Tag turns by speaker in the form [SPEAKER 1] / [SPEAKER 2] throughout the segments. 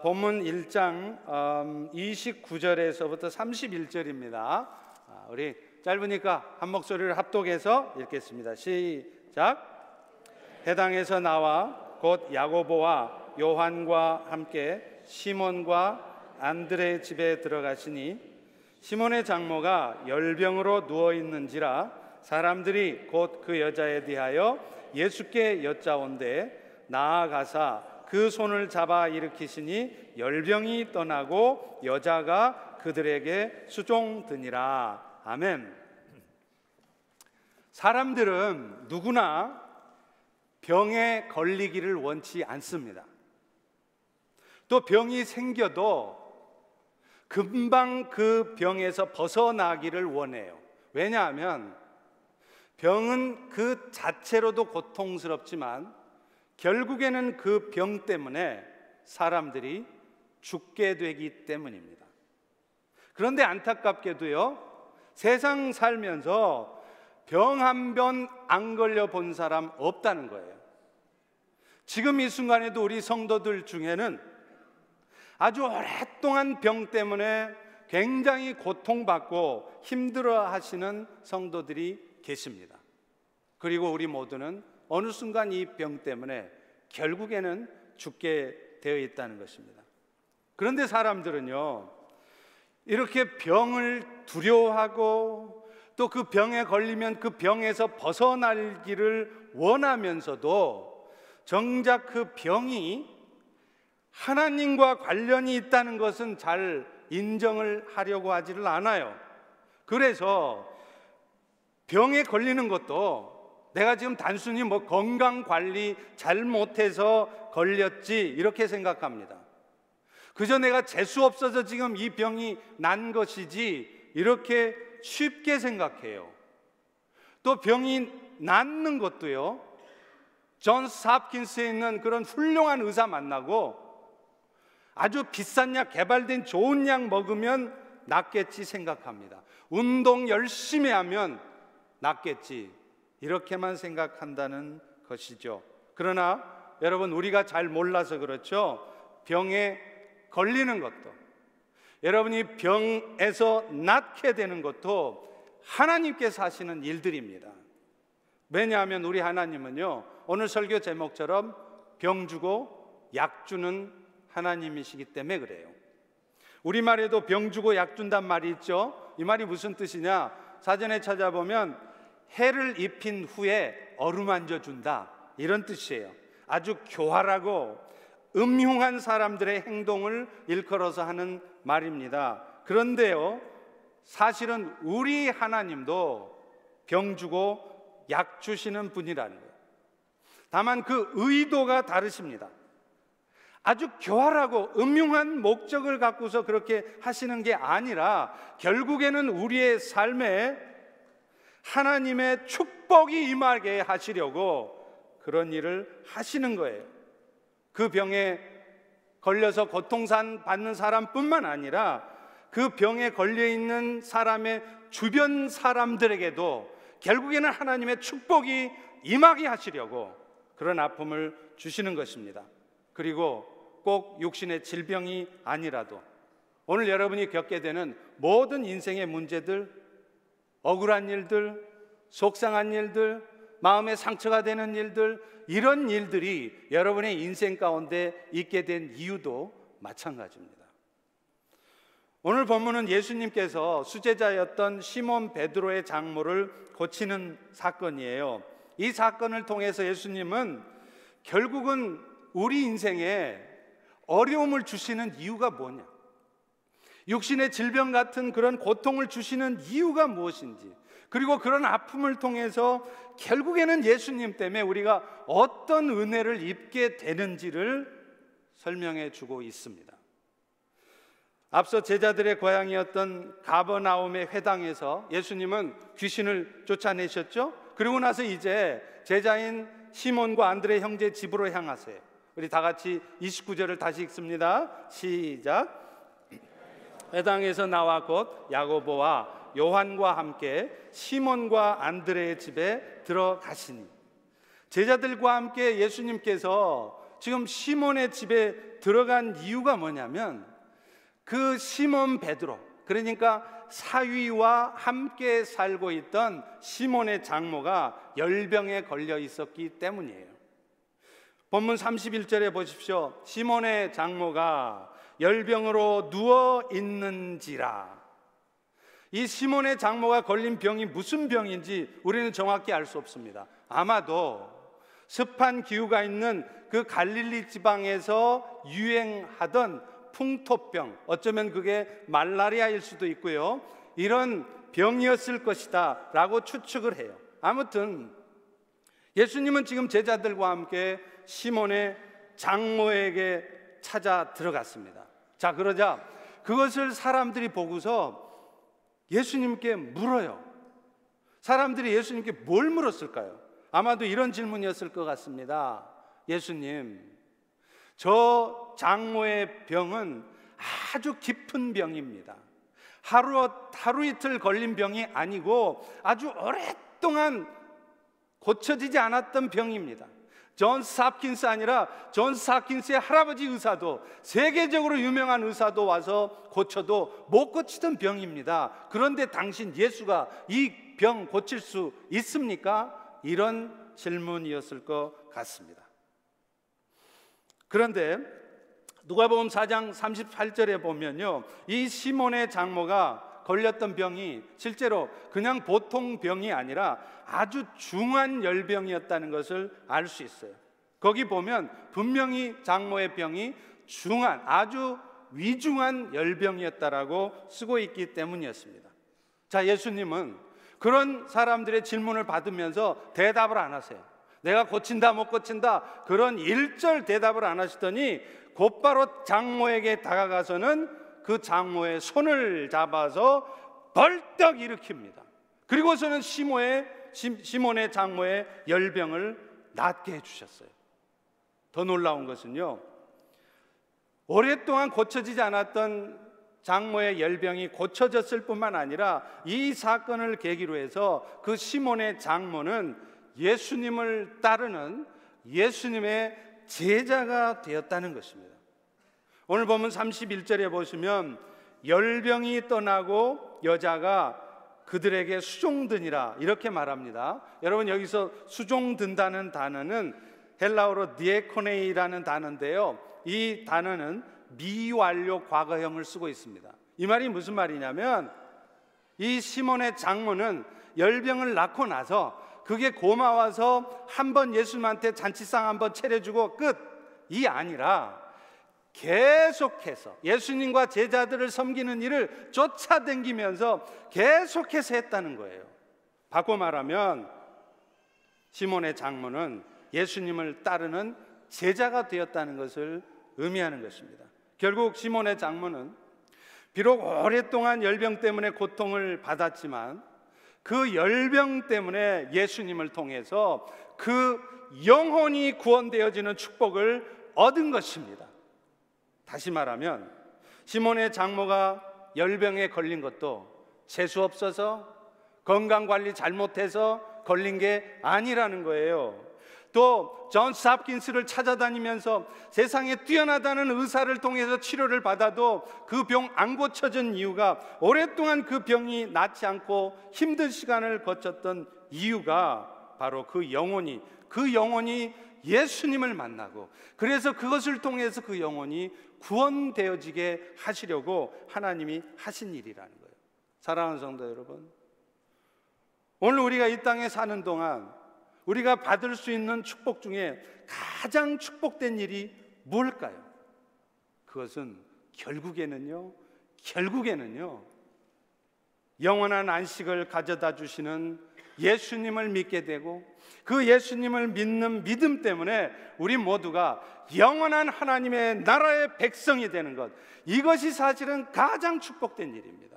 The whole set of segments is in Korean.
[SPEAKER 1] 본문 1장 29절에서부터 31절입니다. 우리 짧으니까 한 목소리를 합독해서 읽겠습니다. 시작. 회당에서 나와 곧 야고보와 요한과 함께 시몬과 안드레의 집에 들어가시니 시몬의 장모가 열병으로 누워 있는지라 사람들이 곧 그 여자에 대하여 예수께 여짜온대 나아가사 그 손을 잡아 일으키시니 열병이 떠나고 여자가 그들에게 수종드니라. 아멘. 사람들은 누구나 병에 걸리기를 원치 않습니다. 또 병이 생겨도 금방 그 병에서 벗어나기를 원해요. 왜냐하면 병은 그 자체로도 고통스럽지만 결국에는 그 병 때문에 사람들이 죽게 되기 때문입니다. 그런데 안타깝게도요, 세상 살면서 병 한 번 안 걸려 본 사람 없다는 거예요. 지금 이 순간에도 우리 성도들 중에는 아주 오랫동안 병 때문에 굉장히 고통받고 힘들어 하시는 성도들이 계십니다. 그리고 우리 모두는 어느 순간 이 병 때문에 결국에는 죽게 되어 있다는 것입니다. 그런데 사람들은요, 이렇게 병을 두려워하고 또 그 병에 걸리면 그 병에서 벗어나기를 원하면서도 정작 그 병이 하나님과 관련이 있다는 것은 잘 인정을 하려고 하지를 않아요. 그래서 병에 걸리는 것도 내가 지금 단순히 건강관리 잘못해서 걸렸지 이렇게 생각합니다. 그저 내가 재수 없어서 지금 이 병이 난 것이지 이렇게 쉽게 생각해요. 또 병이 낫는 것도요, 존스 홉킨스에 있는 그런 훌륭한 의사 만나고 아주 비싼 약, 개발된 좋은 약 먹으면 낫겠지 생각합니다. 운동 열심히 하면 낫겠지 이렇게만 생각한다는 것이죠. 그러나 여러분, 우리가 잘 몰라서 그렇죠. 병에 걸리는 것도, 여러분이 병에서 낫게 되는 것도 하나님께서 하시는 일들입니다. 왜냐하면 우리 하나님은요, 오늘 설교 제목처럼 병 주고 약 주는 하나님이시기 때문에 그래요. 우리말에도 병 주고 약 준단 말이 있죠. 이 말이 무슨 뜻이냐? 사전에 찾아보면 해를 입힌 후에 어루만져 준다 이런 뜻이에요. 아주 교활하고 음흉한 사람들의 행동을 일컬어서 하는 말입니다. 그런데요, 사실은 우리 하나님도 병 주고 약 주시는 분이라는 거예요. 다만 그 의도가 다르십니다. 아주 교활하고 음흉한 목적을 갖고서 그렇게 하시는 게 아니라 결국에는 우리의 삶에 하나님의 축복이 임하게 하시려고 그런 일을 하시는 거예요. 그 병에 걸려서 고통받는 사람뿐만 아니라 그 병에 걸려있는 사람의 주변 사람들에게도 결국에는 하나님의 축복이 임하게 하시려고 그런 아픔을 주시는 것입니다. 그리고 꼭 육신의 질병이 아니라도 오늘 여러분이 겪게 되는 모든 인생의 문제들, 억울한 일들, 속상한 일들, 마음에 상처가 되는 일들, 이런 일들이 여러분의 인생 가운데 있게 된 이유도 마찬가지입니다. 오늘 본문은 예수님께서 수제자였던 시몬 베드로의 장모를 고치는 사건이에요. 이 사건을 통해서 예수님은 결국은 우리 인생에 어려움을 주시는 이유가 뭐냐, 육신의 질병 같은 그런 고통을 주시는 이유가 무엇인지, 그리고 그런 아픔을 통해서 결국에는 예수님 때문에 우리가 어떤 은혜를 입게 되는지를 설명해 주고 있습니다. 앞서 제자들의 고향이었던 가버나움의 회당에서 예수님은 귀신을 쫓아내셨죠. 그리고 나서 이제 제자인 시몬과 안드레 형제 집으로 향하세요. 우리 다 같이 29절을 다시 읽습니다. 시작. 회당에서 나와 곧 야고보와 요한과 함께 시몬과 안드레의 집에 들어가시니, 제자들과 함께 예수님께서 지금 시몬의 집에 들어간 이유가 뭐냐면 그 시몬 베드로, 그러니까 사위와 함께 살고 있던 시몬의 장모가 열병에 걸려 있었기 때문이에요. 본문 31절에 보십시오. 시몬의 장모가 열병으로 누워 있는지라. 이 시몬의 장모가 걸린 병이 무슨 병인지 우리는 정확히 알 수 없습니다. 아마도 습한 기후가 있는 그 갈릴리 지방에서 유행하던 풍토병, 어쩌면 그게 말라리아일 수도 있고요, 이런 병이었을 것이다 라고 추측을 해요. 아무튼 예수님은 지금 제자들과 함께 시몬의 장모에게 찾아 들어갔습니다. 자, 그러자 그것을 사람들이 보고서 예수님께 물어요. 사람들이 예수님께 뭘 물었을까요? 아마도 이런 질문이었을 것 같습니다. 예수님, 저 장모의 병은 아주 깊은 병입니다. 하루 이틀 걸린 병이 아니고 아주 오랫동안 고쳐지지 않았던 병입니다. 존스 홉킨스 아니라 존스 홉킨스의 할아버지 의사도, 세계적으로 유명한 의사도 와서 고쳐도 못 고치던 병입니다. 그런데 당신 예수가 이 병 고칠 수 있습니까? 이런 질문이었을 것 같습니다. 그런데 누가복음 4장 38절에 보면요, 이 시몬의 장모가 걸렸던 병이 실제로 그냥 보통 병이 아니라 아주 중한 열병이었다는 것을 알 수 있어요. 거기 보면 분명히 장모의 병이 중한, 아주 위중한 열병이었다라고 쓰고 있기 때문이었습니다. 자, 예수님은 그런 사람들의 질문을 받으면서 대답을 안 하세요. 내가 고친다 못 고친다 그런 일절 대답을 안 하시더니 곧바로 장모에게 다가가서는 그 장모의 손을 잡아서 벌떡 일으킵니다. 그리고서는 시몬의 장모의 열병을 낫게 해주셨어요. 더 놀라운 것은요, 오랫동안 고쳐지지 않았던 장모의 열병이 고쳐졌을 뿐만 아니라 이 사건을 계기로 해서 그 시몬의 장모는 예수님을 따르는 예수님의 제자가 되었다는 것입니다. 오늘 보면 31절에 보시면 열병이 떠나고 여자가 그들에게 수종드니라 이렇게 말합니다. 여러분, 여기서 수종든다는 단어는 헬라어로 디에코네이라는 단어인데요, 이 단어는 미완료 과거형을 쓰고 있습니다. 이 말이 무슨 말이냐면 이 시몬의 장모는 열병을 낳고 나서 그게 고마워서 한번 예수님한테 잔치상 한번 차려주고 끝이 아니라 계속해서 예수님과 제자들을 섬기는 일을 쫓아다니면서 계속해서 했다는 거예요. 바꿔 말하면 시몬의 장모는 예수님을 따르는 제자가 되었다는 것을 의미하는 것입니다. 결국 시몬의 장모는 비록 오랫동안 열병 때문에 고통을 받았지만 그 열병 때문에 예수님을 통해서 그 영혼이 구원되어지는 축복을 얻은 것입니다. 다시 말하면 시몬의 장모가 열병에 걸린 것도 재수 없어서 건강관리 잘못해서 걸린 게 아니라는 거예요. 또 존스 홉킨스를 찾아다니면서 세상에 뛰어나다는 의사를 통해서 치료를 받아도 그 병 안 고쳐진 이유가, 오랫동안 그 병이 낫지 않고 힘든 시간을 거쳤던 이유가 바로 그 영혼이 예수님을 만나고, 그래서 그것을 통해서 그 영혼이 구원되어지게 하시려고 하나님이 하신 일이라는 거예요. 사랑하는 성도 여러분, 오늘 우리가 이 땅에 사는 동안 우리가 받을 수 있는 축복 중에 가장 축복된 일이 뭘까요? 그것은 결국에는요 영원한 안식을 가져다 주시는 예수님을 믿게 되고, 그 예수님을 믿는 믿음 때문에 우리 모두가 영원한 하나님의 나라의 백성이 되는 것, 이것이 사실은 가장 축복된 일입니다.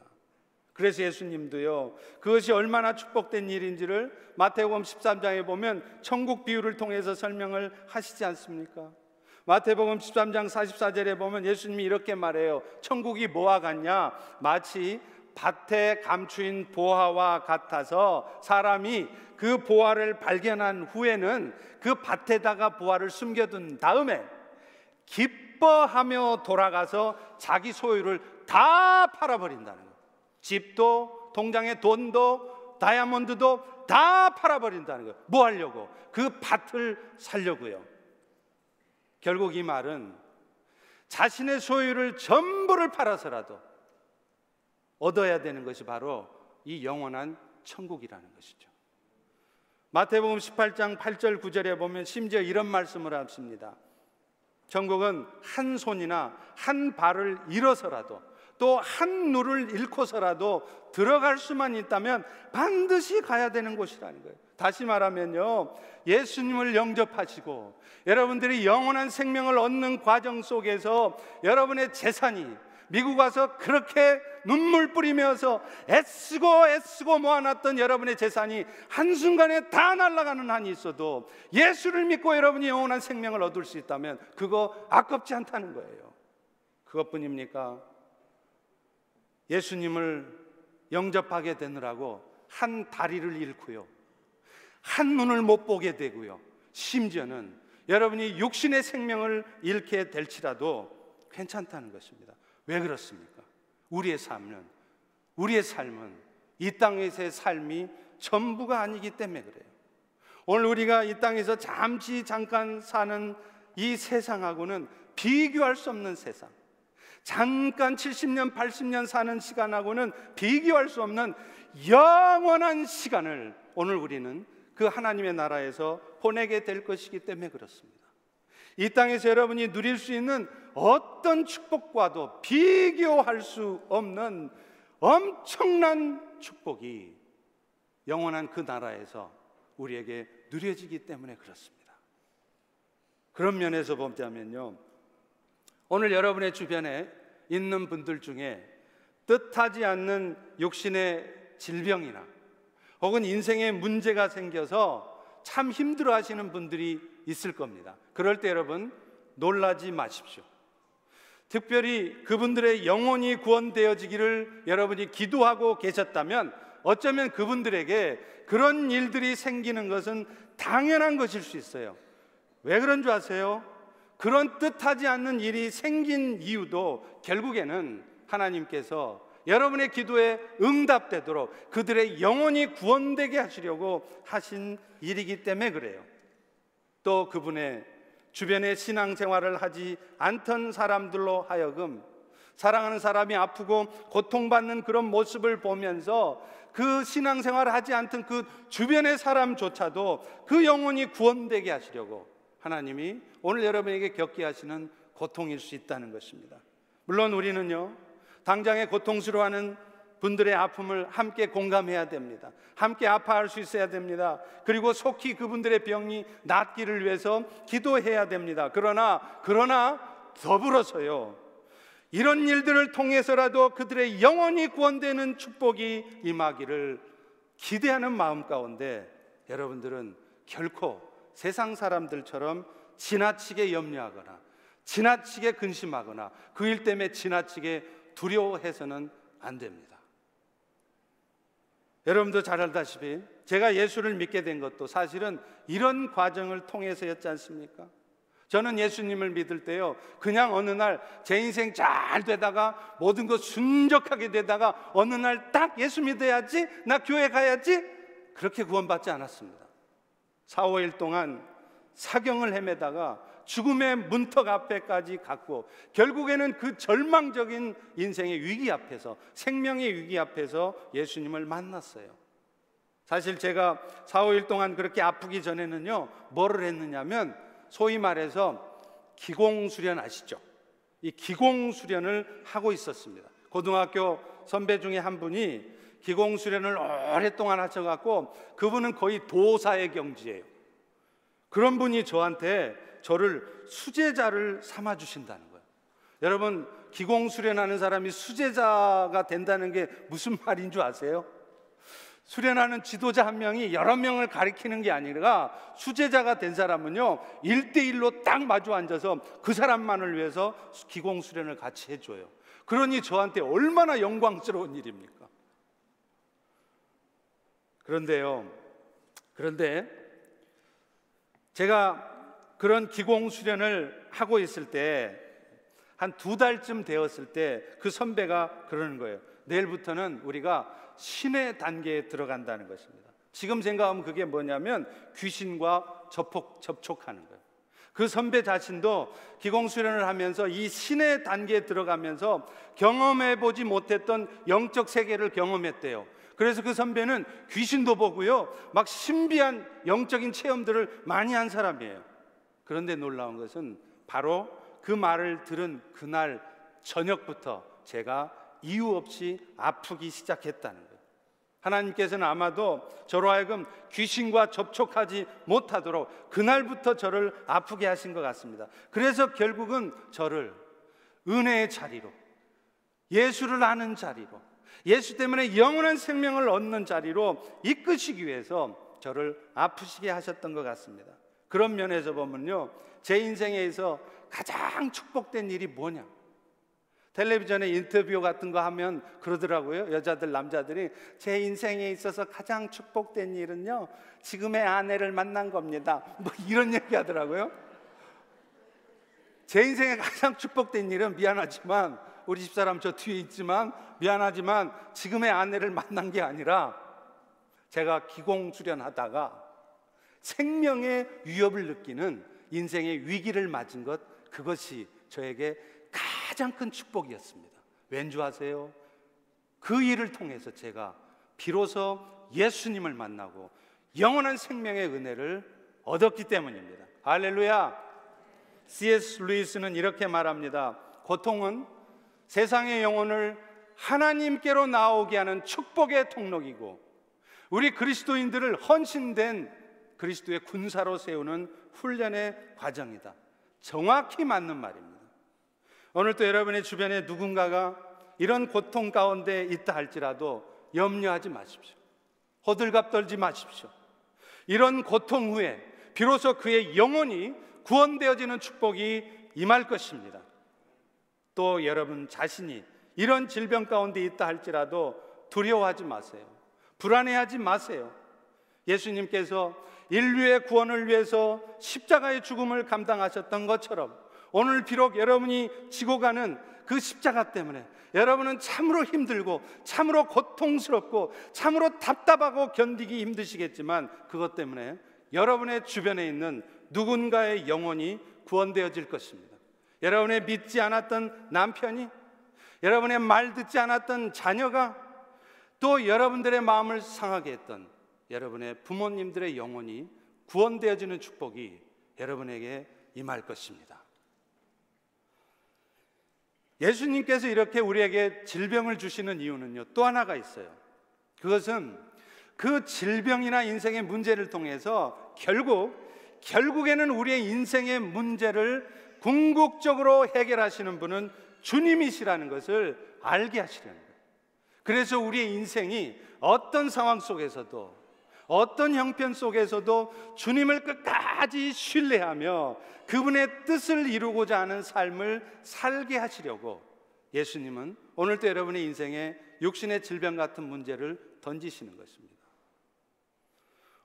[SPEAKER 1] 그래서 예수님도요, 그것이 얼마나 축복된 일인지를 마태복음 13장에 보면 천국 비유를 통해서 설명을 하시지 않습니까? 마태복음 13장 44절에 보면 예수님이 이렇게 말해요. 천국이 뭐와 같냐? 마치 밭에 감추인 보화와 같아서 사람이 그 보화를 발견한 후에는 그 밭에다가 보화를 숨겨둔 다음에 기뻐하며 돌아가서 자기 소유를 다 팔아버린다는 거예요. 집도, 통장의 돈도, 다이아몬드도 다 팔아버린다는 거예요. 뭐 하려고? 그 밭을 살려고요. 결국 이 말은 자신의 소유를 전부를 팔아서라도 얻어야 되는 것이 바로 이 영원한 천국이라는 것이죠. 마태복음 18장 8절 9절에 보면 심지어 이런 말씀을 하십니다. 천국은 한 손이나 한 발을 잃어서라도 또 한 눈을 잃고서라도 들어갈 수만 있다면 반드시 가야 되는 곳이라는 거예요. 다시 말하면요, 예수님을 영접하시고 여러분들이 영원한 생명을 얻는 과정 속에서 여러분의 재산이 미국 와서 그렇게 눈물 뿌리면서 애쓰고 모아놨던 여러분의 재산이 한순간에 다 날아가는 한이 있어도 예수를 믿고 여러분이 영원한 생명을 얻을 수 있다면 그거 아깝지 않다는 거예요. 그것뿐입니까? 예수님을 영접하게 되느라고 한 다리를 잃고요, 한 눈을 못 보게 되고요, 심지어는 여러분이 육신의 생명을 잃게 될지라도 괜찮다는 것입니다. 왜 그렇습니까? 우리의 삶은 이 땅에서의 삶이 전부가 아니기 때문에 그래요. 오늘 우리가 이 땅에서 잠깐 사는 이 세상하고는 비교할 수 없는 세상, 잠깐 70년 80년 사는 시간하고는 비교할 수 없는 영원한 시간을 오늘 우리는 그 하나님의 나라에서 보내게 될 것이기 때문에 그렇습니다. 이 땅에서 여러분이 누릴 수 있는 어떤 축복과도 비교할 수 없는 엄청난 축복이 영원한 그 나라에서 우리에게 누려지기 때문에 그렇습니다. 그런 면에서 보자면요, 오늘 여러분의 주변에 있는 분들 중에 뜻하지 않는 육신의 질병이나 혹은 인생에 문제가 생겨서 참 힘들어 하시는 분들이 있을 겁니다. 그럴 때 여러분 놀라지 마십시오. 특별히 그분들의 영혼이 구원되어지기를 여러분이 기도하고 계셨다면 어쩌면 그분들에게 그런 일들이 생기는 것은 당연한 것일 수 있어요. 왜 그런 줄 아세요? 그런 뜻하지 않는 일이 생긴 이유도 결국에는 하나님께서 여러분의 기도에 응답되도록 그들의 영혼이 구원되게 하시려고 하신 일이기 때문에 그래요. 또 그분의 주변에 신앙생활을 하지 않던 사람들로 하여금 사랑하는 사람이 아프고 고통받는 그런 모습을 보면서 그 신앙생활을 하지 않던 그 주변의 사람조차도 그 영혼이 구원되게 하시려고 하나님이 오늘 여러분에게 겪게 하시는 고통일 수 있다는 것입니다. 물론 우리는요, 당장에 고통스러워하는 분들의 아픔을 함께 공감해야 됩니다. 함께 아파할 수 있어야 됩니다. 그리고 속히 그분들의 병이 낫기를 위해서 기도해야 됩니다. 그러나 더불어서요, 이런 일들을 통해서라도 그들의 영혼이 구원되는 축복이 임하기를 기대하는 마음 가운데 여러분들은 결코 세상 사람들처럼 지나치게 염려하거나 지나치게 근심하거나 그 일 때문에 지나치게 두려워해서는 안 됩니다. 여러분도 잘 알다시피 제가 예수를 믿게 된 것도 사실은 이런 과정을 통해서였지 않습니까? 저는 예수님을 믿을 때요, 그냥 어느 날 제 인생 잘 되다가 모든 것 순적하게 되다가 어느 날 딱 예수 믿어야지, 나 교회 가야지, 그렇게 구원받지 않았습니다. 4, 5일 동안 사경을 헤매다가 죽음의 문턱 앞에까지 갔고 결국에는 그 절망적인 인생의 위기 앞에서, 생명의 위기 앞에서 예수님을 만났어요. 사실 제가 4, 5일 동안 그렇게 아프기 전에는요, 뭐를 했느냐면 소위 말해서 기공수련 아시죠? 이 기공수련을 하고 있었습니다. 고등학교 선배 중에 한 분이 기공수련을 오랫동안 하셔갖고 그분은 거의 도사의 경지예요. 그런 분이 저를 수제자를 삼아주신다는 거예요. 여러분, 기공수련하는 사람이 수제자가 된다는 게 무슨 말인 줄 아세요? 수련하는 지도자 한 명이 여러 명을 가리키는 게 아니라 수제자가 된 사람은요, 1대1로 딱 마주 앉아서 그 사람만을 위해서 기공수련을 같이 해줘요. 그러니 저한테 얼마나 영광스러운 일입니까? 그런데 제가 그런 기공 수련을 하고 있을 때 한 2달쯤 되었을 때 그 선배가 그러는 거예요. 내일부터는 우리가 신의 단계에 들어간다는 것입니다. 지금 생각하면 그게 뭐냐면 귀신과 접촉하는 거예요. 그 선배 자신도 기공수련을 하면서 이 신의 단계에 들어가면서 경험해보지 못했던 영적 세계를 경험했대요. 그래서 그 선배는 귀신도 보고요, 막 신비한 영적인 체험들을 많이 한 사람이에요. 그런데 놀라운 것은 바로 그 말을 들은 그날 저녁부터 제가 이유 없이 아프기 시작했다는 거예요. 하나님께서는 아마도 저로 하여금 귀신과 접촉하지 못하도록 그날부터 저를 아프게 하신 것 같습니다. 그래서 결국은 저를 은혜의 자리로, 예수를 아는 자리로, 예수 때문에 영원한 생명을 얻는 자리로 이끄시기 위해서 저를 아프시게 하셨던 것 같습니다. 그런 면에서 보면요, 제 인생에서 가장 축복된 일이 뭐냐? 텔레비전에 인터뷰 같은 거 하면 그러더라고요. 여자들, 남자들이 제 인생에 있어서 가장 축복된 일은요, 지금의 아내를 만난 겁니다. 뭐 이런 얘기 하더라고요. 제 인생에 가장 축복된 일은 미안하지만, 우리 집사람 저 뒤에 있지만 미안하지만 지금의 아내를 만난 게 아니라 제가 기공수련하다가 생명의 위협을 느끼는 인생의 위기를 맞은 것, 그것이 저에게 가장 큰 축복이었습니다. 왠지 아세요? 그 일을 통해서 제가 비로소 예수님을 만나고 영원한 생명의 은혜를 얻었기 때문입니다. 할렐루야. C.S. 루이스는 이렇게 말합니다. 고통은 세상의 영혼을 하나님께로 나오게 하는 축복의 통로이고 우리 그리스도인들을 헌신된 그리스도의 군사로 세우는 훈련의 과정이다. 정확히 맞는 말입니다. 오늘도 여러분의 주변에 누군가가 이런 고통 가운데 있다 할지라도 염려하지 마십시오. 호들갑 떨지 마십시오. 이런 고통 후에 비로소 그의 영혼이 구원되어지는 축복이 임할 것입니다. 또 여러분 자신이 이런 질병 가운데 있다 할지라도 두려워하지 마세요. 불안해하지 마세요. 예수님께서 인류의 구원을 위해서 십자가의 죽음을 감당하셨던 것처럼 오늘 비록 여러분이 지고 가는 그 십자가 때문에 여러분은 참으로 힘들고 참으로 고통스럽고 참으로 답답하고 견디기 힘드시겠지만 그것 때문에 여러분의 주변에 있는 누군가의 영혼이 구원되어질 것입니다. 여러분의 믿지 않았던 남편이, 여러분의 말 듣지 않았던 자녀가, 또 여러분들의 마음을 상하게 했던 여러분의 부모님들의 영혼이 구원되어지는 축복이 여러분에게 임할 것입니다. 예수님께서 이렇게 우리에게 질병을 주시는 이유는요, 또 하나가 있어요. 그것은 그 질병이나 인생의 문제를 통해서 결국에는 우리의 인생의 문제를 궁극적으로 해결하시는 분은 주님이시라는 것을 알게 하시려는 거예요. 그래서 우리의 인생이 어떤 상황 속에서도, 어떤 형편 속에서도 주님을 끝까지 신뢰하며 그분의 뜻을 이루고자 하는 삶을 살게 하시려고 예수님은 오늘도 여러분의 인생에 육신의 질병 같은 문제를 던지시는 것입니다.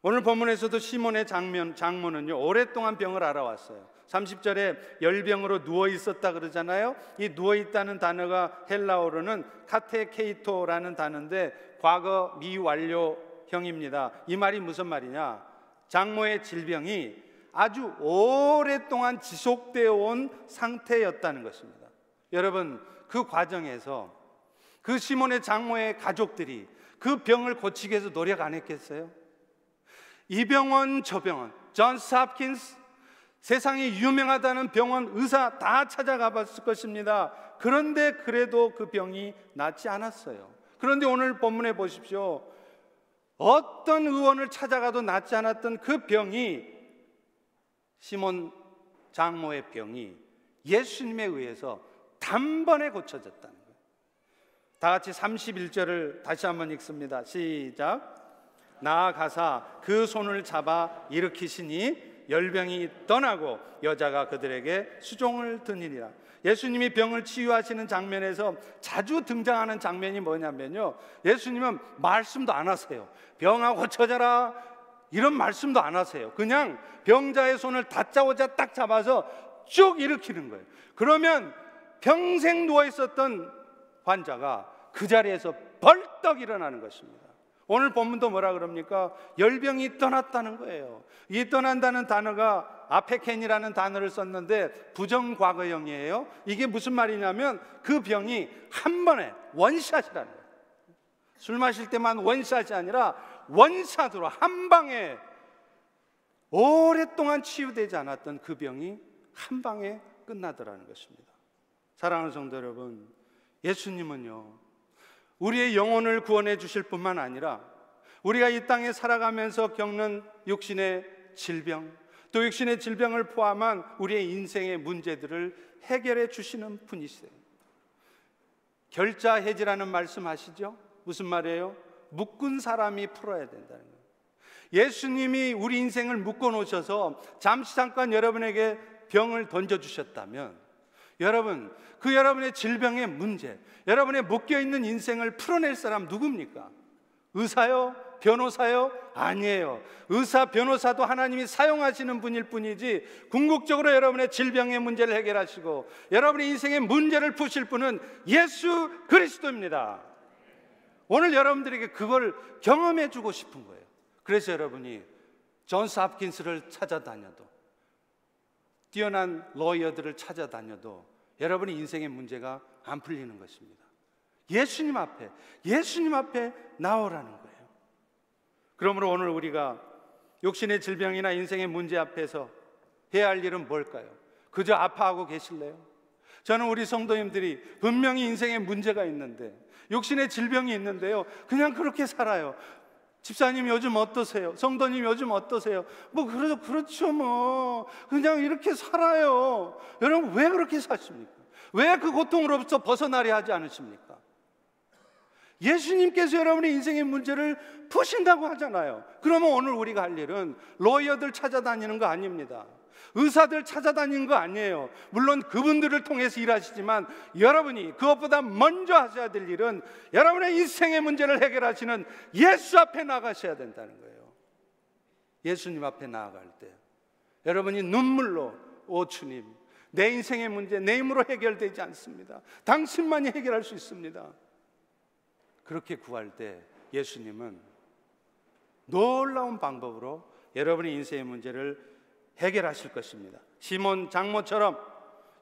[SPEAKER 1] 오늘 본문에서도 시몬의 장모는요, 오랫동안 병을 앓아왔어요. 30절에 열병으로 누워 있었다 그러잖아요. 이 누워 있다는 단어가 헬라어로는 카테케이토라는 단어인데 과거 미완료형입니다. 이 말이 무슨 말이냐? 장모의 질병이 아주 오랫동안 지속되어 온 상태였다는 것입니다. 여러분, 그 과정에서 그 시몬의 장모의 가족들이 그 병을 고치기 위해서 노력 안 했겠어요? 이 병원 저 병원, 존스 홉킨스, 세상에 유명하다는 병원 의사 다 찾아가 봤을 것입니다. 그런데 그래도 그 병이 낫지 않았어요. 그런데 오늘 본문에 보십시오. 어떤 의원을 찾아가도 낫지 않았던 그 병이, 시몬 장모의 병이 예수님에 의해서 단번에 고쳐졌다는 거예요. 다 같이 31절을 다시 한번 읽습니다. 시작. 나아가사 그 손을 잡아 일으키시니 열병이 떠나고 여자가 그들에게 수종을 드니라. 예수님이 병을 치유하시는 장면에서 자주 등장하는 장면이 뭐냐면요, 예수님은 말씀도 안 하세요. 병아 고쳐져라, 이런 말씀도 안 하세요. 그냥 병자의 손을 다짜고짜 딱 잡아서 쭉 일으키는 거예요. 그러면 평생 누워 있었던 환자가 그 자리에서 벌떡 일어나는 것입니다. 오늘 본문도 뭐라 그럽니까? 열병이 떠났다는 거예요. 이 떠난다는 단어가 아페켄이라는 단어를 썼는데 부정과거형이에요. 이게 무슨 말이냐면 그 병이 한 번에 원샷이라는 거예요. 술 마실 때만 원샷이 아니라 원샷으로 한 방에 오랫동안 치유되지 않았던 그 병이 한 방에 끝나더라는 것입니다. 사랑하는 성도 여러분, 예수님은요, 우리의 영혼을 구원해 주실 뿐만 아니라 우리가 이 땅에 살아가면서 겪는 육신의 질병, 또 육신의 질병을 포함한 우리의 인생의 문제들을 해결해 주시는 분이세요. 결자해지라는 말씀 아시죠? 무슨 말이에요? 묶은 사람이 풀어야 된다는 거예요. 예수님이 우리 인생을 묶어 놓으셔서 잠시 잠깐 여러분에게 병을 던져주셨다면 여러분, 그 여러분의 질병의 문제, 여러분의 묶여있는 인생을 풀어낼 사람 누굽니까? 의사요? 변호사요? 아니에요. 의사, 변호사도 하나님이 사용하시는 분일 뿐이지 궁극적으로 여러분의 질병의 문제를 해결하시고 여러분의 인생의 문제를 푸실 분은 예수 그리스도입니다. 오늘 여러분들에게 그걸 경험해 주고 싶은 거예요. 그래서 여러분이 존스 홉킨스를 찾아다녀도, 뛰어난 로이어들을 찾아다녀도 여러분의 인생의 문제가 안 풀리는 것입니다. 예수님 앞에 나오라는 거예요. 그러므로 오늘 우리가 육신의 질병이나 인생의 문제 앞에서 해야 할 일은 뭘까요? 그저 아파하고 계실래요? 저는 우리 성도님들이 분명히 인생에 문제가 있는데, 육신의 질병이 있는데요, 그냥 그렇게 살아요. 집사님 요즘 어떠세요? 성도님 요즘 어떠세요? 뭐 그렇죠 뭐 그냥 이렇게 살아요. 여러분 왜 그렇게 사십니까? 왜 그 고통으로부터 벗어나려 하지 않으십니까? 예수님께서 여러분의 인생의 문제를 푸신다고 하잖아요. 그러면 오늘 우리가 할 일은 로이어들 찾아다니는 거 아닙니다. 의사들 찾아다니는 거 아니에요. 물론 그분들을 통해서 일하시지만 여러분이 그것보다 먼저 하셔야 될 일은 여러분의 인생의 문제를 해결하시는 예수 앞에 나가셔야 된다는 거예요. 예수님 앞에 나아갈 때 여러분이 눈물로, 오 주님, 내 인생의 문제 내 힘으로 해결되지 않습니다. 당신만이 해결할 수 있습니다. 그렇게 구할 때 예수님은 놀라운 방법으로 여러분의 인생의 문제를 해결하실 것입니다. 시몬 장모처럼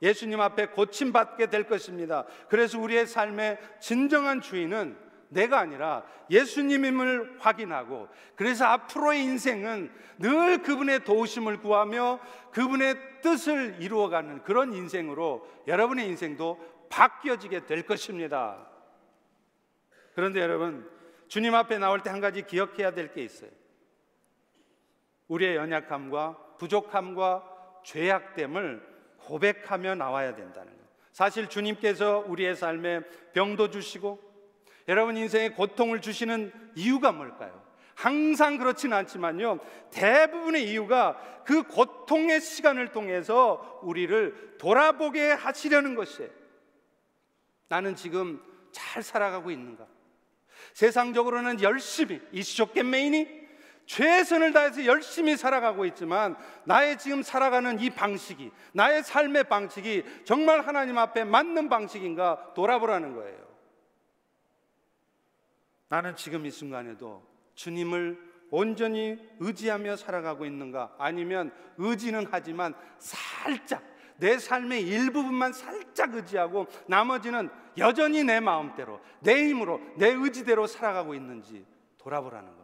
[SPEAKER 1] 예수님 앞에 고침받게 될 것입니다. 그래서 우리의 삶의 진정한 주인은 내가 아니라 예수님임을 확인하고, 그래서 앞으로의 인생은 늘 그분의 도우심을 구하며 그분의 뜻을 이루어가는 그런 인생으로 여러분의 인생도 바뀌어지게 될 것입니다. 그런데 여러분, 주님 앞에 나올 때 한 가지 기억해야 될 게 있어요. 우리의 연약함과 부족함과 죄악됨을 고백하며 나와야 된다는 거예요. 사실 주님께서 우리의 삶에 병도 주시고 여러분 인생에 고통을 주시는 이유가 뭘까요? 항상 그렇지는 않지만요, 대부분의 이유가 그 고통의 시간을 통해서 우리를 돌아보게 하시려는 것이에요. 나는 지금 잘 살아가고 있는가? 세상적으로는 열심히 이쇼懸메이니 최선을 다해서 열심히 살아가고 있지만 나의 지금 살아가는 이 방식이, 나의 삶의 방식이 정말 하나님 앞에 맞는 방식인가 돌아보라는 거예요. 나는 지금 이 순간에도 주님을 온전히 의지하며 살아가고 있는가? 아니면 의지는 하지만 살짝 내 삶의 일부분만 살짝 의지하고 나머지는 여전히 내 마음대로, 내 힘으로, 내 의지대로 살아가고 있는지 돌아보라는 겁니다.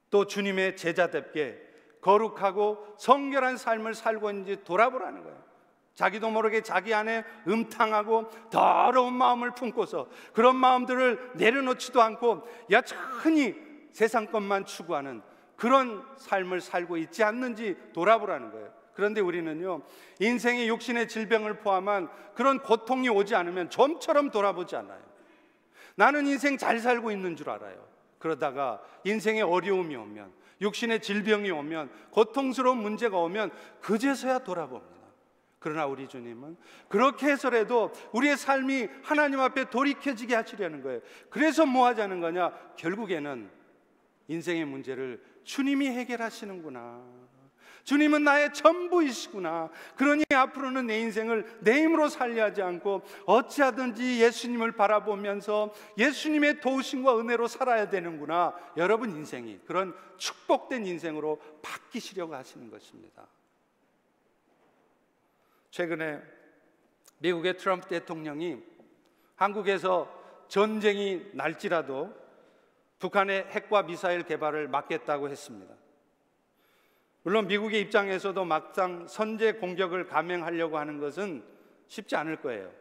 [SPEAKER 1] 또 주님의 제자답게 거룩하고 성결한 삶을 살고 있는지 돌아보라는 거예요. 자기도 모르게 자기 안에 음탕하고 더러운 마음을 품고서 그런 마음들을 내려놓지도 않고 여전히 세상 것만 추구하는 그런 삶을 살고 있지 않는지 돌아보라는 거예요. 그런데 우리는요, 인생의 육신의 질병을 포함한 그런 고통이 오지 않으면 좀처럼 돌아보지 않아요. 나는 인생 잘 살고 있는 줄 알아요. 그러다가 인생의 어려움이 오면, 육신의 질병이 오면, 고통스러운 문제가 오면 그제서야 돌아봅니다. 그러나 우리 주님은 그렇게 해서라도 우리의 삶이 하나님 앞에 돌이켜지게 하시려는 거예요. 그래서 뭐 하자는 거냐? 결국에는 인생의 문제를 주님이 해결하시는구나. 주님은 나의 전부이시구나. 그러니 앞으로는 내 인생을 내 힘으로 살려 하지 않고 어찌하든지 예수님을 바라보면서 예수님의 도우심과 은혜로 살아야 되는구나. 여러분 인생이 그런 축복된 인생으로 바뀌시려고 하시는 것입니다. 최근에 미국의 트럼프 대통령이 한국에서 전쟁이 날지라도 북한의 핵과 미사일 개발을 막겠다고 했습니다. 물론 미국의 입장에서도 막상 선제 공격을 감행하려고 하는 것은 쉽지 않을 거예요.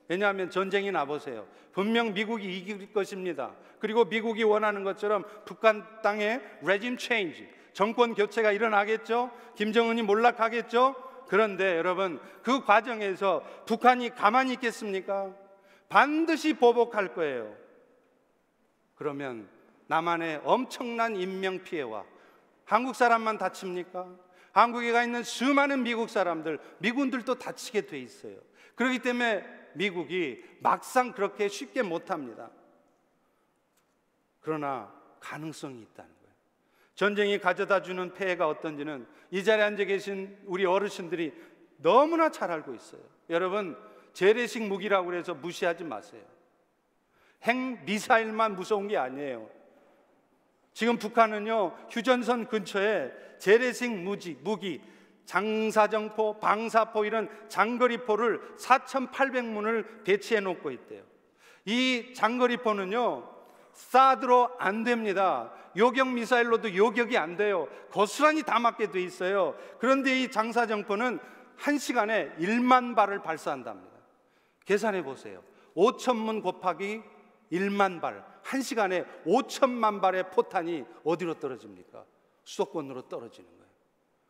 [SPEAKER 1] 왜냐하면 전쟁이 나보세요. 분명 미국이 이길 것입니다. 그리고 미국이 원하는 것처럼 북한 땅에 레짐 체인지, 정권 교체가 일어나겠죠. 김정은이 몰락하겠죠. 그런데 여러분, 그 과정에서 북한이 가만히 있겠습니까? 반드시 보복할 거예요. 그러면 남한의 엄청난 인명피해와 한국 사람만 다칩니까? 한국에 가 있는 수많은 미국 사람들, 미군들도 다치게 돼 있어요. 그렇기 때문에 미국이 막상 그렇게 쉽게 못합니다. 그러나 가능성이 있다는 거예요. 전쟁이 가져다 주는 폐해가 어떤지는 이 자리에 앉아 계신 우리 어르신들이 너무나 잘 알고 있어요. 여러분, 재래식 무기라고 해서 무시하지 마세요. 핵 미사일만 무서운 게 아니에요. 지금 북한은요, 휴전선 근처에 재래식 무기, 장사정포, 방사포 이런 장거리포를 4,800문을 배치해 놓고 있대요. 이 장거리포는요, 사드로 안 됩니다. 요격 미사일로도 요격이 안 돼요. 고스란히 다 맞게 돼 있어요. 그런데 이 장사정포는 1시간에 1만 발을 발사한답니다. 계산해 보세요. 5,000문 곱하기 1만 발, 1시간에 5천만 발의 포탄이 어디로 떨어집니까? 수도권으로 떨어지는 거예요.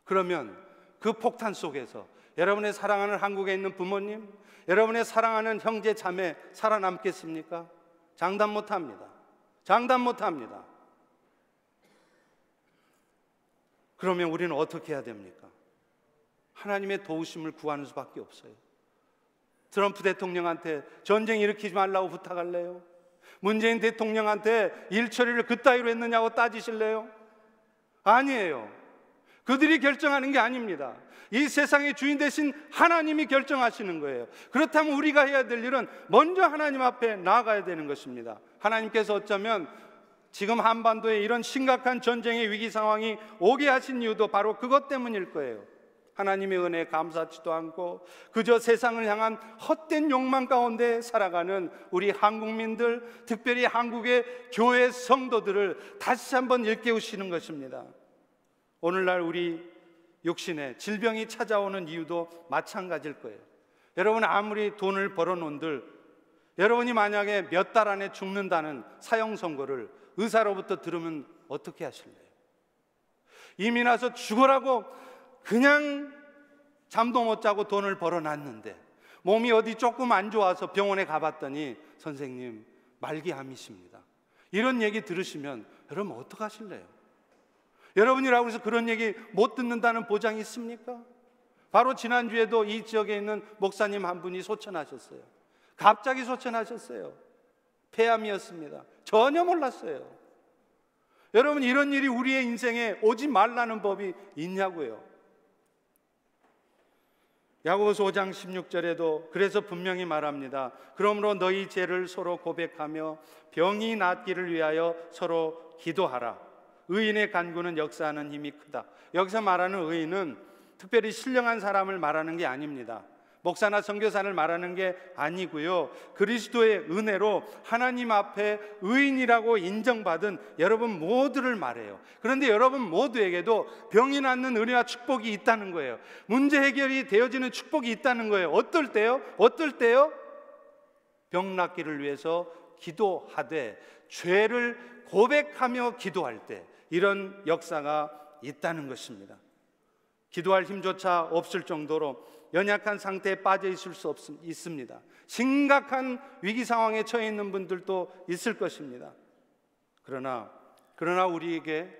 [SPEAKER 1] 그러면 그 폭탄 속에서 여러분의 사랑하는 한국에 있는 부모님, 여러분의 사랑하는 형제 자매 살아남겠습니까? 장담 못합니다. 장담 못합니다. 그러면 우리는 어떻게 해야 됩니까? 하나님의 도우심을 구하는 수밖에 없어요. 트럼프 대통령한테 전쟁 일으키지 말라고 부탁할래요? 문재인 대통령한테 일 처리를 그따위로 했느냐고 따지실래요? 아니에요. 그들이 결정하는 게 아닙니다. 이 세상의 주인 되신 하나님이 결정하시는 거예요. 그렇다면 우리가 해야 될 일은 먼저 하나님 앞에 나아가야 되는 것입니다. 하나님께서 어쩌면 지금 한반도에 이런 심각한 전쟁의 위기 상황이 오게 하신 이유도 바로 그것 때문일 거예요. 하나님의 은혜에 감사하지도 않고 그저 세상을 향한 헛된 욕망 가운데 살아가는 우리 한국민들, 특별히 한국의 교회 성도들을 다시 한번 일깨우시는 것입니다. 오늘날 우리 육신에 질병이 찾아오는 이유도 마찬가지일 거예요. 여러분, 아무리 돈을 벌어놓은들 여러분이 만약에 몇 달 안에 죽는다는 사형 선고를 의사로부터 들으면 어떻게 하실래요? 이미 나서 죽으라고 그냥 잠도 못 자고 돈을 벌어놨는데 몸이 어디 조금 안 좋아서 병원에 가봤더니 선생님 말기암이십니다. 이런 얘기 들으시면 여러분 어떡하실래요? 여러분이라고 해서 그런 얘기 못 듣는다는 보장이 있습니까? 바로 지난주에도 이 지역에 있는 목사님 한 분이 소천하셨어요. 갑자기 소천하셨어요. 폐암이었습니다. 전혀 몰랐어요. 여러분, 이런 일이 우리의 인생에 오지 말라는 법이 있냐고요. 야고보서 5장 16절에도 그래서 분명히 말합니다. 그러므로 너희 죄를 서로 고백하며 병이 낫기를 위하여 서로 기도하라. 의인의 간구는 역사하는 힘이 크다. 여기서 말하는 의인은 특별히 신령한 사람을 말하는 게 아닙니다. 목사나 선교사를 말하는 게 아니고요, 그리스도의 은혜로 하나님 앞에 의인이라고 인정받은 여러분 모두를 말해요. 그런데 여러분 모두에게도 병이 낫는 은혜와 축복이 있다는 거예요. 문제 해결이 되어지는 축복이 있다는 거예요. 어떨 때요? 어떨 때요? 병 낫기를 위해서 기도하되 죄를 고백하며 기도할 때 이런 역사가 있다는 것입니다. 기도할 힘조차 없을 정도로 연약한 상태에 빠져 있을 수 있습니다. 심각한 위기 상황에 처해 있는 분들도 있을 것입니다. 그러나 우리에게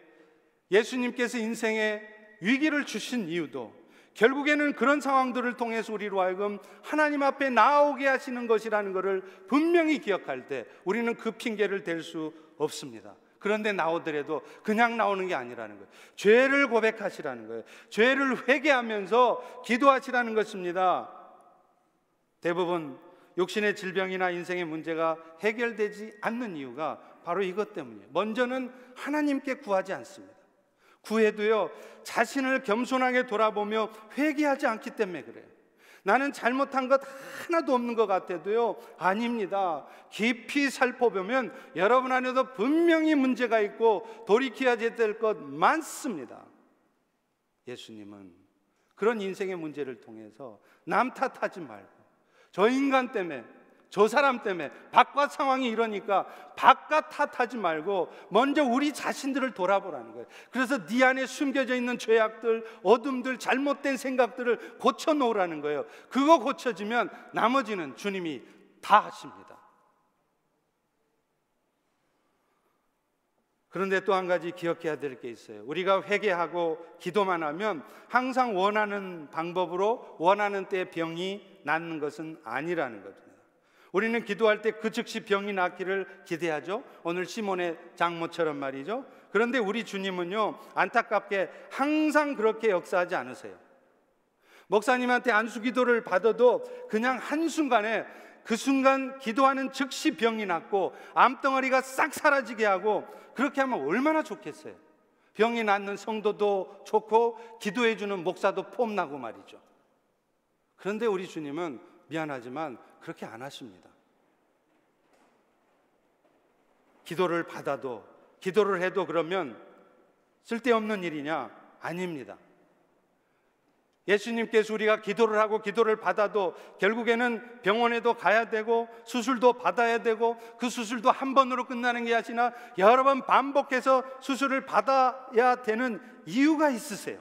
[SPEAKER 1] 예수님께서 인생에 위기를 주신 이유도 결국에는 그런 상황들을 통해서 우리로 하여금 하나님 앞에 나오게 하시는 것이라는 것을 분명히 기억할 때 우리는 그 핑계를 댈 수 없습니다. 그런데 나오더라도 그냥 나오는 게 아니라는 거예요. 죄를 고백하시라는 거예요. 죄를 회개하면서 기도하시라는 것입니다. 대부분 육신의 질병이나 인생의 문제가 해결되지 않는 이유가 바로 이것 때문이에요. 먼저는 하나님께 구하지 않습니다. 구해도요, 자신을 겸손하게 돌아보며 회개하지 않기 때문에 그래요. 나는 잘못한 것 하나도 없는 것 같아도요, 아닙니다. 깊이 살펴보면 여러분 안에도 분명히 문제가 있고 돌이켜야 될 것 많습니다. 예수님은 그런 인생의 문제를 통해서 남 탓하지 말고, 저 인간 때문에, 저 사람 때문에, 바깥 상황이 이러니까 바깥 탓하지 말고 먼저 우리 자신들을 돌아보라는 거예요. 그래서 네 안에 숨겨져 있는 죄악들, 어둠들, 잘못된 생각들을 고쳐놓으라는 거예요. 그거 고쳐지면 나머지는 주님이 다 하십니다. 그런데 또 한 가지 기억해야 될 게 있어요. 우리가 회개하고 기도만 하면 항상 원하는 방법으로 원하는 때에 병이 낫는 것은 아니라는 겁니다. 우리는 기도할 때 그 즉시 병이 낫기를 기대하죠. 오늘 시몬의 장모처럼 말이죠. 그런데 우리 주님은요, 안타깝게 항상 그렇게 역사하지 않으세요. 목사님한테 안수 기도를 받아도 그냥 한순간에, 그 순간 기도하는 즉시 병이 낫고 암덩어리가 싹 사라지게 하고, 그렇게 하면 얼마나 좋겠어요. 병이 낫는 성도도 좋고 기도해주는 목사도 폼나고 말이죠. 그런데 우리 주님은 미안하지만 그렇게 안 하십니다. 기도를 받아도, 기도를 해도 그러면 쓸데없는 일이냐? 아닙니다. 예수님께서 우리가 기도를 하고 기도를 받아도 결국에는 병원에도 가야 되고 수술도 받아야 되고, 그 수술도 한 번으로 끝나는 게 아니라 여러 번 반복해서 수술을 받아야 되는 이유가 있으세요.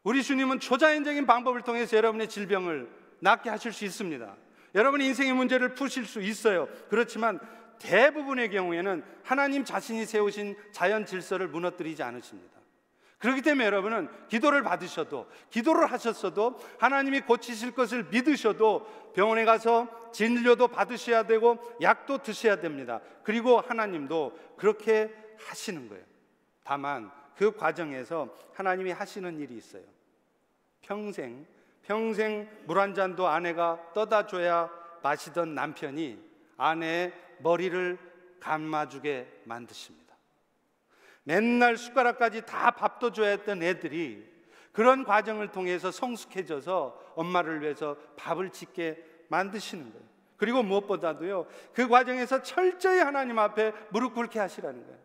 [SPEAKER 1] 우리 주님은 초자연적인 방법을 통해서 여러분의 질병을 낫게 하실 수 있습니다. 여러분의 인생의 문제를 푸실 수 있어요. 그렇지만 대부분의 경우에는 하나님 자신이 세우신 자연 질서를 무너뜨리지 않으십니다. 그렇기 때문에 여러분은 기도를 받으셔도, 기도를 하셨어도, 하나님이 고치실 것을 믿으셔도 병원에 가서 진료도 받으셔야 되고 약도 드셔야 됩니다. 그리고 하나님도 그렇게 하시는 거예요. 다만 그 과정에서 하나님이 하시는 일이 있어요. 평생 물 한 잔도 아내가 떠다 줘야 마시던 남편이 아내의 머리를 감아주게 만드십니다. 맨날 숟가락까지 다 밥도 줘야 했던 애들이 그런 과정을 통해서 성숙해져서 엄마를 위해서 밥을 짓게 만드시는 거예요. 그리고 무엇보다도요, 그 과정에서 철저히 하나님 앞에 무릎 꿇게 하시라는 거예요.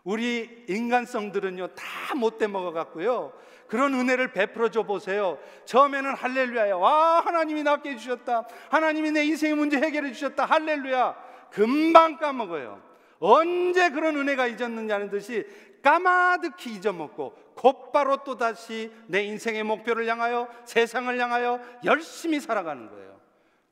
[SPEAKER 1] 우리 인간성들은요 다 못돼 먹어갖고요, 그런 은혜를 베풀어 줘 보세요. 처음에는 할렐루야야, 와 하나님이 낫게 해주셨다, 하나님이 내 인생의 문제 해결해 주셨다, 할렐루야. 금방 까먹어요. 언제 그런 은혜가 잊었느냐는 듯이 까마득히 잊어먹고 곧바로 또다시 내 인생의 목표를 향하여, 세상을 향하여 열심히 살아가는 거예요.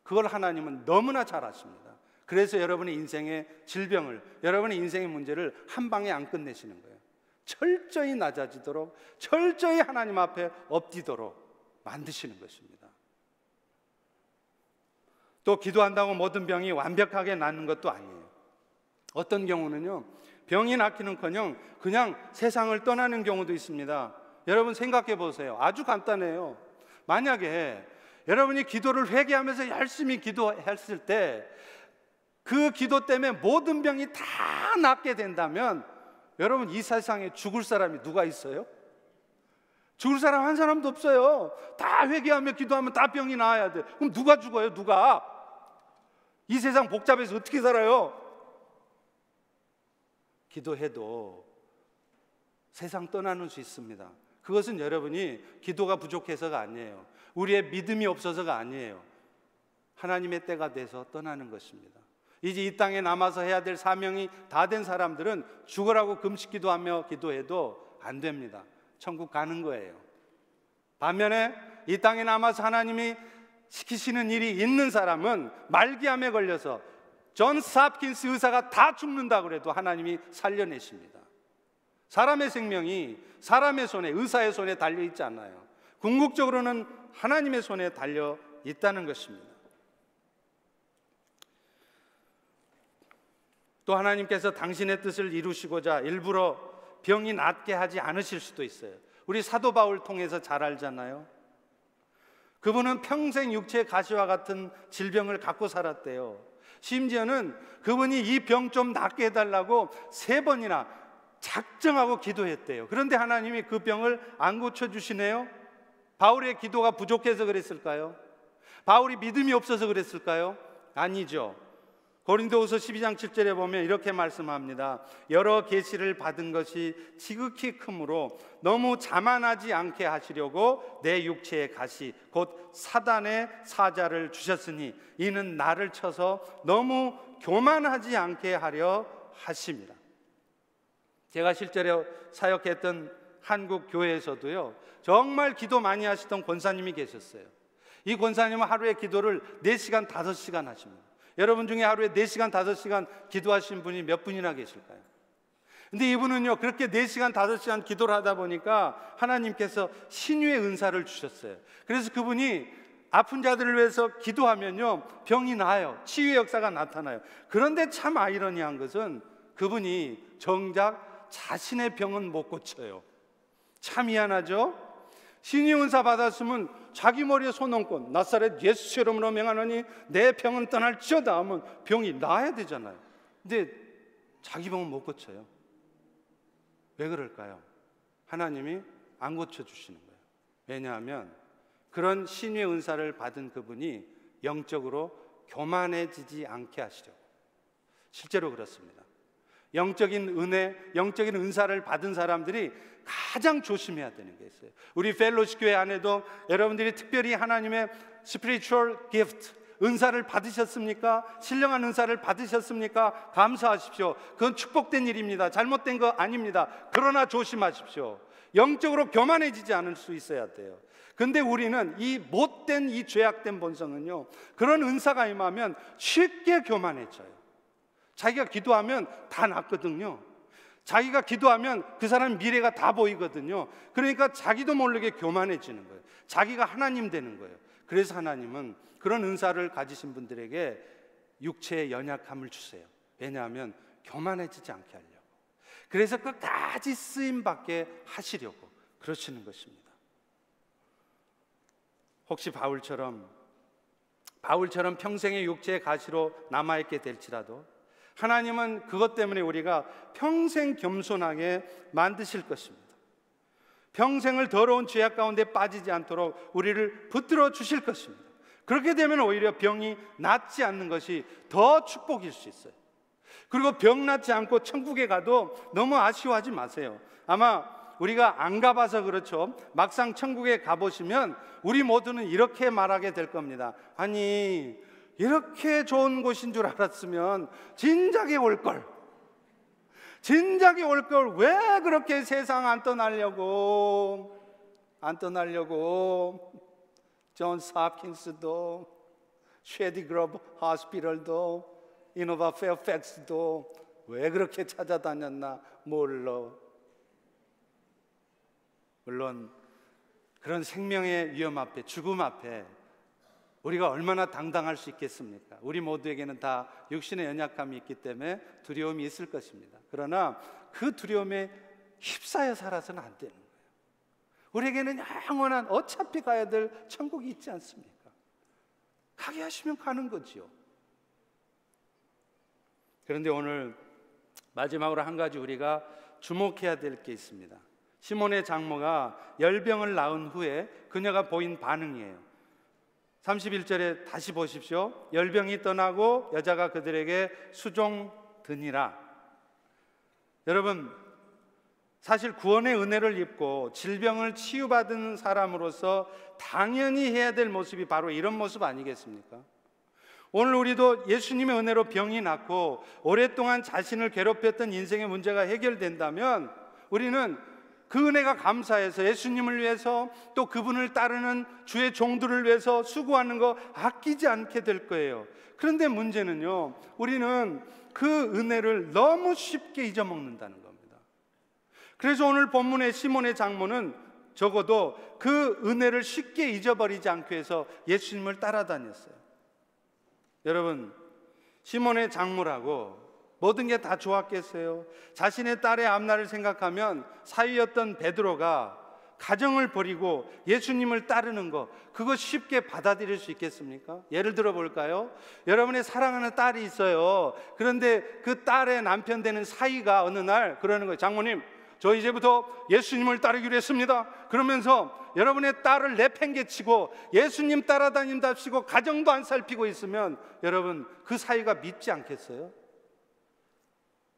[SPEAKER 1] 그걸 하나님은 너무나 잘 아십니다. 그래서 여러분의 인생의 질병을, 여러분의 인생의 문제를 한 방에 안 끝내시는 거예요. 철저히 낮아지도록, 철저히 하나님 앞에 엎디도록 만드시는 것입니다. 또 기도한다고 모든 병이 완벽하게 낫는 것도 아니에요. 어떤 경우는요, 병이 낫기는커녕 그냥 세상을 떠나는 경우도 있습니다. 여러분 생각해 보세요. 아주 간단해요. 만약에 여러분이 기도를 회개하면서 열심히 기도했을 때 그 기도 때문에 모든 병이 다 낫게 된다면 여러분 이 세상에 죽을 사람이 누가 있어요? 죽을 사람 한 사람도 없어요. 다 회개하며 기도하면 다 병이 나아야 돼. 그럼 누가 죽어요? 누가? 이 세상 복잡해서 어떻게 살아요? 기도해도 세상 떠나는 수 있습니다. 그것은 여러분이 기도가 부족해서가 아니에요. 우리의 믿음이 없어서가 아니에요. 하나님의 때가 돼서 떠나는 것입니다. 이제 이 땅에 남아서 해야 될 사명이 다 된 사람들은 죽으라고 금식 기도하며 기도해도 안 됩니다. 천국 가는 거예요. 반면에 이 땅에 남아서 하나님이 시키시는 일이 있는 사람은 말기암에 걸려서 존스 홉킨스 의사가 다 죽는다 그래도 하나님이 살려내십니다. 사람의 생명이 사람의 손에, 의사의 손에 달려 있지 않아요. 궁극적으로는 하나님의 손에 달려 있다는 것입니다. 또 하나님께서 당신의 뜻을 이루시고자 일부러 병이 낫게 하지 않으실 수도 있어요. 우리 사도 바울 통해서 잘 알잖아요. 그분은 평생 육체의 가시와 같은 질병을 갖고 살았대요. 심지어는 그분이 이 병 좀 낫게 해달라고 3번이나 작정하고 기도했대요. 그런데 하나님이 그 병을 안 고쳐주시네요. 바울의 기도가 부족해서 그랬을까요? 바울이 믿음이 없어서 그랬을까요? 아니죠. 고린도후서 12장 7절에 보면 이렇게 말씀합니다. 여러 계시를 받은 것이 지극히 크므로 너무 자만하지 않게 하시려고 내 육체의 가시 곧 사단의 사자를 주셨으니 이는 나를 쳐서 너무 교만하지 않게 하려 하심이라. 제가 실제로 사역했던 한국 교회에서도요, 정말 기도 많이 하시던 권사님이 계셨어요. 이 권사님은 하루에 기도를 4시간 5시간 하십니다. 여러분 중에 하루에 4시간 5시간 기도하신 분이 몇 분이나 계실까요? 근데 이분은요, 그렇게 4시간 5시간 기도를 하다 보니까 하나님께서 신유의 은사를 주셨어요. 그래서 그분이 아픈 자들을 위해서 기도하면요, 병이 나아요. 치유의 역사가 나타나요. 그런데 참 아이러니한 것은 그분이 정작 자신의 병은 못 고쳐요. 참 미안하죠? 신유의 은사 받았으면 자기 머리에 손 얹고 나사렛 예수 이름으로 명하노니 내 병은 떠날지어다 하면 병이 나아야 되잖아요. 근데 자기 병은 못 고쳐요. 왜 그럴까요? 하나님이 안 고쳐주시는 거예요. 왜냐하면 그런 신유의 은사를 받은 그분이 영적으로 교만해지지 않게 하시려고. 실제로 그렇습니다. 영적인 은혜, 영적인 은사를 받은 사람들이 가장 조심해야 되는 게 있어요. 우리 펠로시 교회 안에도 여러분들이 특별히 하나님의 spiritual gift, 은사를 받으셨습니까? 신령한 은사를 받으셨습니까? 감사하십시오. 그건 축복된 일입니다. 잘못된 거 아닙니다. 그러나 조심하십시오. 영적으로 교만해지지 않을 수 있어야 돼요. 근데 우리는 이 못된, 이 죄악된 본성은요, 그런 은사가 임하면 쉽게 교만해져요. 자기가 기도하면 다 낫거든요. 자기가 기도하면 그 사람 미래가 다 보이거든요. 그러니까 자기도 모르게 교만해지는 거예요. 자기가 하나님 되는 거예요. 그래서 하나님은 그런 은사를 가지신 분들에게 육체의 연약함을 주세요. 왜냐하면 교만해지지 않게 하려고. 그래서 끝까지 쓰임받게 하시려고 그러시는 것입니다. 혹시 바울처럼 평생의 육체의 가시로 남아있게 될지라도 하나님은 그것 때문에 우리가 평생 겸손하게 만드실 것입니다. 평생을 더러운 죄악 가운데 빠지지 않도록 우리를 붙들어 주실 것입니다. 그렇게 되면 오히려 병이 낫지 않는 것이 더 축복일 수 있어요. 그리고 병 낫지 않고 천국에 가도 너무 아쉬워하지 마세요. 아마 우리가 안 가봐서 그렇죠. 막상 천국에 가보시면 우리 모두는 이렇게 말하게 될 겁니다. 아니, 이렇게 좋은 곳인 줄 알았으면 진작에 올걸. 진작에 올걸. 왜 그렇게 세상 안 떠나려고 존스 홉킨스도, 쉐디 그로브 호스피털도, 이노바 페어팩스도 왜 그렇게 찾아다녔나 몰라. 물론 그런 생명의 위험 앞에, 죽음 앞에 우리가 얼마나 당당할 수 있겠습니까? 우리 모두에게는 다 육신의 연약함이 있기 때문에 두려움이 있을 것입니다. 그러나 그 두려움에 휩싸여 살아서는 안 되는 거예요. 우리에게는 영원한 어차피 가야 될 천국이 있지 않습니까? 가게 하시면 가는 거지요. 그런데 오늘 마지막으로 한 가지 우리가 주목해야 될 게 있습니다. 시몬의 장모가 열병을 낳은 후에 그녀가 보인 반응이에요. 31절에 다시 보십시오. 열병이 떠나고 여자가 그들에게 수종드니라. 여러분, 사실 구원의 은혜를 입고 질병을 치유받은 사람으로서 당연히 해야 될 모습이 바로 이런 모습 아니겠습니까? 오늘 우리도 예수님의 은혜로 병이 낫고 오랫동안 자신을 괴롭혔던 인생의 문제가 해결된다면 우리는 그 은혜가 감사해서 예수님을 위해서 또 그분을 따르는 주의 종들을 위해서 수고하는 거 아끼지 않게 될 거예요. 그런데 문제는요, 우리는 그 은혜를 너무 쉽게 잊어먹는다는 겁니다. 그래서 오늘 본문의 시몬의 장모는 적어도 그 은혜를 쉽게 잊어버리지 않기 위해서 예수님을 따라다녔어요. 여러분, 시몬의 장모라고 모든 게 다 좋았겠어요? 자신의 딸의 앞날을 생각하면 사위였던 베드로가 가정을 버리고 예수님을 따르는 거, 그거 쉽게 받아들일 수 있겠습니까? 예를 들어 볼까요? 여러분의 사랑하는 딸이 있어요. 그런데 그 딸의 남편 되는 사위가 어느 날 그러는 거예요. 장모님, 저 이제부터 예수님을 따르기로 했습니다. 그러면서 여러분의 딸을 내팽개치고 예수님 따라다닌답시고 가정도 안 살피고 있으면 여러분, 그 사위가 믿지 않겠어요?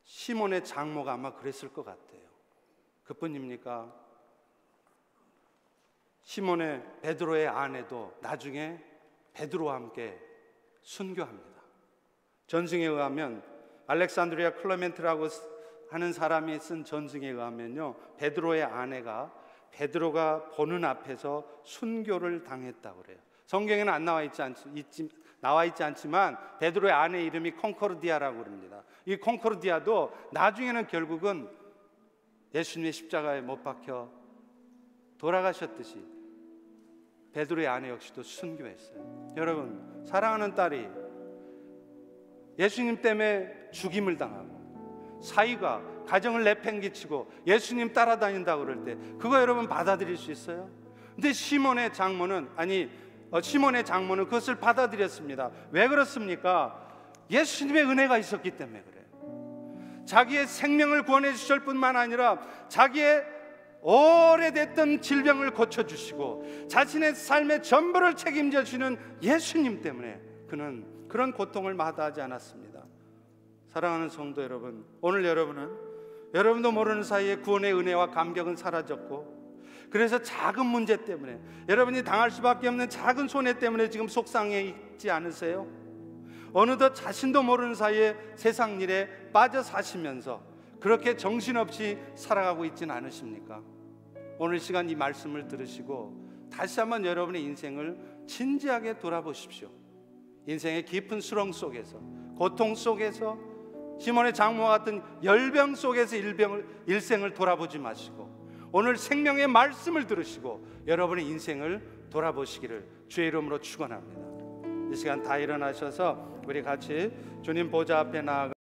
[SPEAKER 1] 시몬의 장모가 아마 그랬을 것 같아요. 그뿐입니까? 시몬의 베드로의 아내도 나중에 베드로와 함께 순교합니다. 전승에 의하면 알렉산드리아 클레멘트라고 하는 사람이 쓴 전승에 의하면요, 베드로의 아내가 베드로가 보는 앞에서 순교를 당했다고 그래요. 성경에는 안 나와 있지 않지만 베드로의 아내 이름이 콩코르디아라고 그럽니다. 이 콩코르디아도 나중에는 결국은 예수님의 십자가에 못 박혀 돌아가셨듯이 베드로의 아내 역시도 순교했어요. 여러분, 사랑하는 딸이 예수님 때문에 죽임을 당하고 사위가 가정을 내팽개치고 예수님 따라다닌다고 그럴 때 그거 여러분 받아들일 수 있어요? 근데 시몬의 장모는 그것을 받아들였습니다. 왜 그렇습니까? 예수님의 은혜가 있었기 때문에 그래요. 자기의 생명을 구원해 주실 뿐만 아니라 자기의 오래됐던 질병을 고쳐주시고 자신의 삶의 전부를 책임져 주시는 예수님 때문에 그는 그런 고통을 마다하지 않았습니다. 사랑하는 성도 여러분, 오늘 여러분도 모르는 사이에 구원의 은혜와 감격은 사라졌고, 그래서 작은 문제 때문에, 여러분이 당할 수밖에 없는 작은 손해 때문에 지금 속상해 있지 않으세요? 어느덧 자신도 모르는 사이에 세상 일에 빠져 사시면서 그렇게 정신없이 살아가고 있지는 않으십니까? 오늘 시간 이 말씀을 들으시고 다시 한번 여러분의 인생을 진지하게 돌아보십시오. 인생의 깊은 수렁 속에서, 고통 속에서, 시몬의 장모와 같은 열병 속에서 일생을 돌아보지 마시고 오늘 생명의 말씀을 들으시고 여러분의 인생을 돌아보시기를 주의 이름으로 축원합니다. 이 시간 다 일어나셔서 우리 같이 주님 보좌 앞에 나아가